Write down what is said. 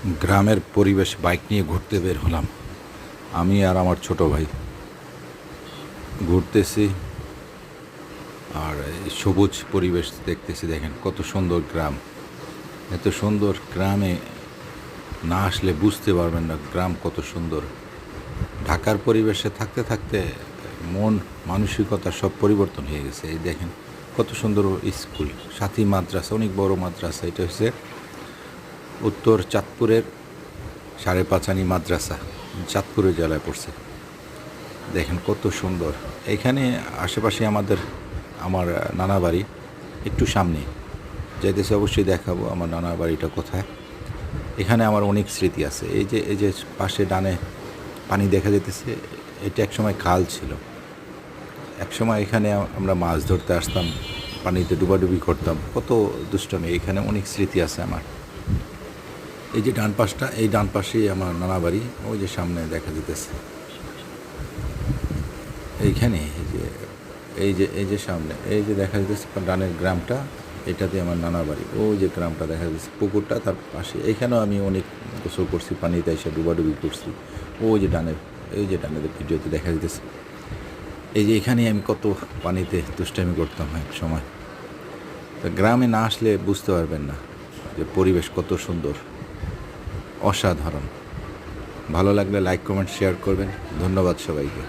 গ্রামের পরিবেশ বাইক নিয়ে ঘুরতে বের হলাম। আমি আর আমার ছোট ভাই ঘুরতেছি আর এই সবুজ পরিবেশ দেখতেছি। দেখেন কত সুন্দর গ্রাম। এত সুন্দর গ্রামে না আসলে বুঝতে পারবেন না গ্রাম কত সুন্দর। ঢাকার পরিবেশে থাকতে থাকতে মন মানসিকতা সব পরিবর্তন হয়ে গেছে। এই দেখেন কত সুন্দর স্কুল, সাথী মাদ্রাসা, অনেক বড় মাদ্রাসা। এটা হচ্ছে উত্তর চাঁদপুরের সাড়ে পাঁচানি মাদ্রাসা, চাঁদপুরের জেলায় পড়ছে। দেখেন কত সুন্দর। এখানে আশেপাশে আমার নানা বাড়ি একটু সামনে যাইতেছে, অবশ্যই দেখাবো আমার নানা বাড়িটা কোথায়। এখানে আমার অনেক স্মৃতি আছে। এই যে পাশে ডানে পানি দেখা যেতেছে, এটা একসময় খাল ছিল। একসময় এখানে আমরা মাছ ধরতে আসতাম, পানিতে ডুবাডুবি করতাম, কত দুষ্টমি। এখানে অনেক স্মৃতি আছে আমার। এই যে ডান পাশটা, এই ডান পাশেই আমার নানা বাড়ি, ওই যে সামনে দেখা যেতেছে। এইখানে এই যে সামনে এই যে দেখা যাচ্ছে ডানের গ্রামটা, এটাতে আমার নানা বাড়ি। ওই যে গ্রামটা দেখা যাচ্ছে, পুকুরটা তার পাশে। এইখানেও আমি অনেক গোসল করছি, পানিতে এসে ডুবাডুবি করছি। ওই যে ডানের, এই যে ডানের ভিডিওতে দেখা যেতেছে। এই যে এখানে আমি কত পানিতে দুষ্টামি করতাম এক সময়। তো গ্রামে না আসলে বুঝতে পারবেন না যে পরিবেশ কত সুন্দর, অসাধারণ। ভালো লাগলে লাইক কমেন্ট শেয়ার করবেন। ধন্যবাদ সবাইকে।